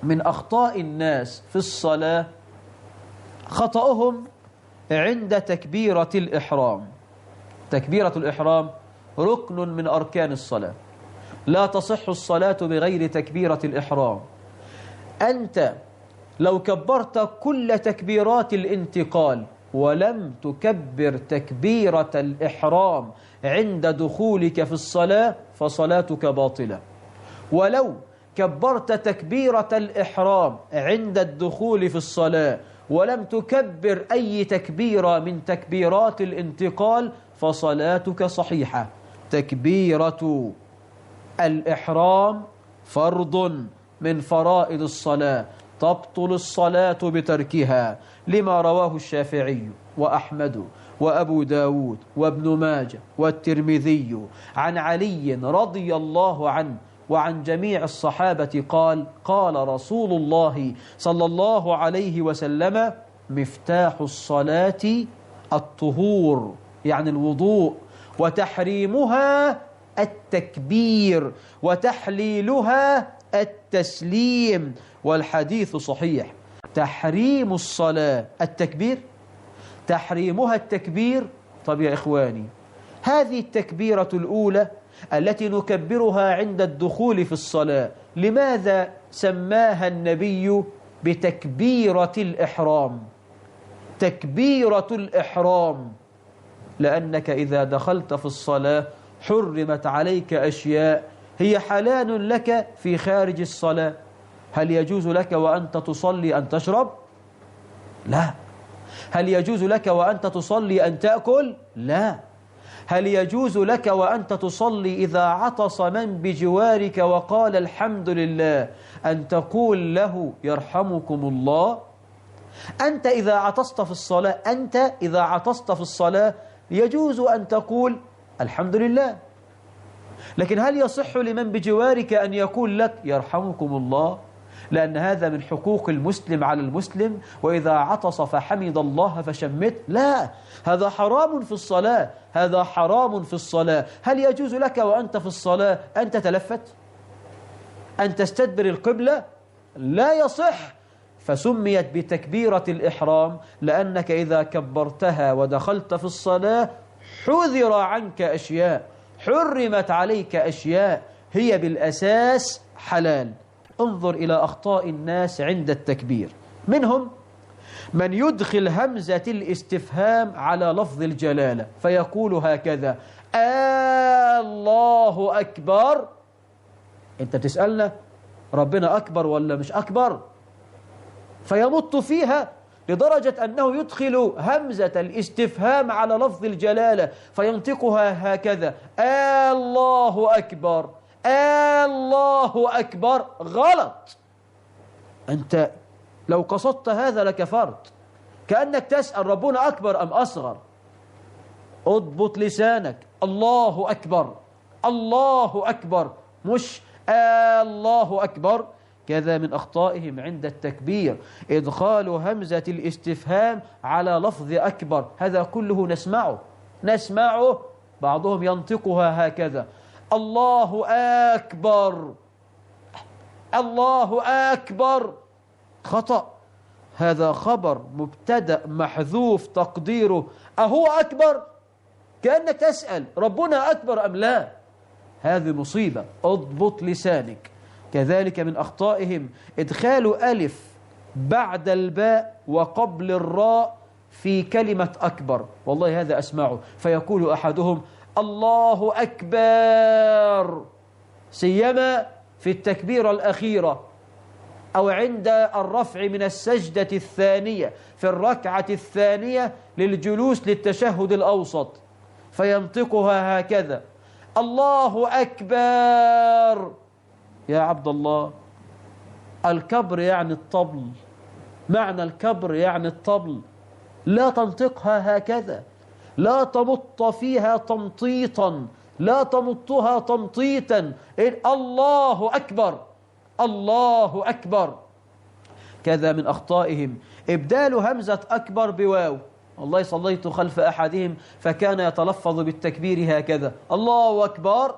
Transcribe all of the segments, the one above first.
من أخطاء الناس في الصلاة خطأهم عند تكبيرة الإحرام. تكبيرة الإحرام ركن من أركان الصلاة، لا تصح الصلاة بغير تكبيرة الإحرام. أنت لو كبرت كل تكبيرات الانتقال ولم تكبر تكبيرة الإحرام عند دخولك في الصلاة فصلاتك باطلة. ولو كبرت تكبيرة الإحرام عند الدخول في الصلاة ولم تكبر أي تكبيرة من تكبيرات الانتقال فصلاتك صحيحة. تكبيرة الإحرام فرض من فرائض الصلاة، تبطل الصلاة بتركها، لما رواه الشافعي وأحمد وأبو داود وابن ماجه والترمذي عن علي رضي الله عنه وعن جميع الصحابة قال: قال رسول الله صلى الله عليه وسلم: مفتاح الصلاة الطهور، يعني الوضوء، وتحريمها التكبير، وتحليلها التسليم. والحديث صحيح. تحريم الصلاة التكبير، تحريمها التكبير. طب يا إخواني، هذه التكبيرة الأولى التي نكبرها عند الدخول في الصلاة لماذا سماها النبي بتكبيرة الإحرام؟ تكبيرة الإحرام لأنك إذا دخلت في الصلاة حرمت عليك أشياء هي حلال لك في خارج الصلاة. هل يجوز لك وأنت تصلي أن تشرب؟ لا. هل يجوز لك وأنت تصلي أن تأكل؟ لا. هل يجوز لك وأنت تصلي إذا عطس من بجوارك وقال الحمد لله أن تقول له يرحمكم الله؟ أنت إذا عطست في الصلاة يجوز أن تقول الحمد لله، لكن هل يصح لمن بجوارك أن يقول لك يرحمكم الله؟ لأن هذا من حقوق المسلم على المسلم، وإذا عطس فحمد الله فشمت. لا، هذا حرام في الصلاة، هذا حرام في الصلاة. هل يجوز لك وأنت في الصلاة أن تتلفت، أن تستدبر القبلة؟ لا يصح. فسميت بتكبيرة الإحرام لأنك إذا كبرتها ودخلت في الصلاة حذر عنك أشياء، حرمت عليك أشياء هي بالأساس حلال. انظر إلى أخطاء الناس عند التكبير. منهم من يدخل همزة الاستفهام على لفظ الجلالة فيقول هكذا: الله أكبر. أنت بتسألنا ربنا أكبر ولا مش أكبر؟ فيمط فيها لدرجة أنه يدخل همزة الاستفهام على لفظ الجلالة فينطقها هكذا: الله أكبر، الله أكبر. غلط. أنت لو قصدت هذا لكفرت، كأنك تسأل ربنا أكبر أم أصغر. اضبط لسانك. الله أكبر، الله أكبر، مش الله أكبر. كذا من أخطائهم عند التكبير إدخال همزة الاستفهام على لفظ أكبر. هذا كله نسمعه. بعضهم ينطقها هكذا: الله أكبر، الله أكبر. خطأ. هذا خبر مبتدأ محذوف تقديره أهو أكبر، كأنك تسأل ربنا أكبر أم لا. هذه مصيبة. اضبط لسانك. كذلك من أخطائهم إدخال ألف بعد الباء وقبل الراء في كلمة أكبر. والله هذا أسمعه، فيقول أحدهم الله أكبر، سيما في التكبيرة الأخيرة أو عند الرفع من السجدة الثانية في الركعة الثانية للجلوس للتشهد الأوسط، فينطقها هكذا: الله أكبر. يا عبد الله، الكبر يعني الطبل، معنى الكبر يعني الطبل. لا تنطقها هكذا، لا تمط فيها تمطيطا، لا تمطها تمطيطا. الله أكبر، الله أكبر. كذا من أخطائهم إبدال همزة أكبر بواو. والله صليت خلف أحدهم فكان يتلفظ بالتكبير هكذا: الله أكبر،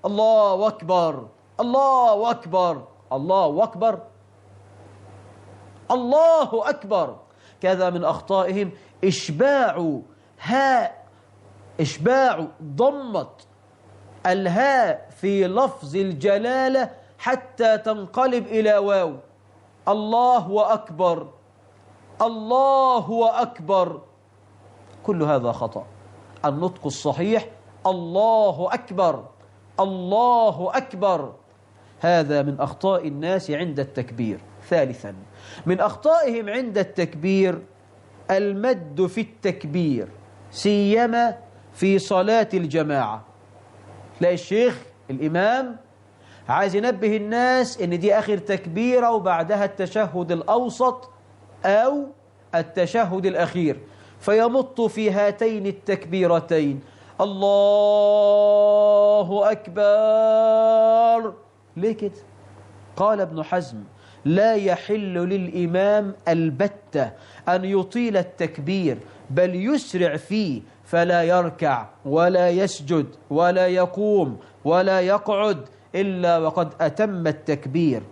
الله أكبر، الله أكبر، الله أكبر. الله أكبر. كذا من أخطائهم إشباع ضمة الهاء في لفظ الجلالة حتى تنقلب إلى واو. الله أكبر، الله أكبر، كل هذا خطأ. النطق الصحيح الله أكبر، الله أكبر. هذا من أخطاء الناس عند التكبير. ثالثا من أخطائهم عند التكبير المد في التكبير، سيما في صلاة الجماعة. تلاقي الشيخ الإمام عايز ينبه الناس إن دي آخر تكبيرة وبعدها التشهد الأوسط أو التشهد الأخير، فيمط في هاتين التكبيرتين الله أكبر. ليه كده؟ قال ابن حزم لا يحل للإمام البتة أن يطيل التكبير، بل يسرع فيه، فلا يركع ولا يسجد ولا يقوم ولا يقعد إلا وقد أتم التكبير.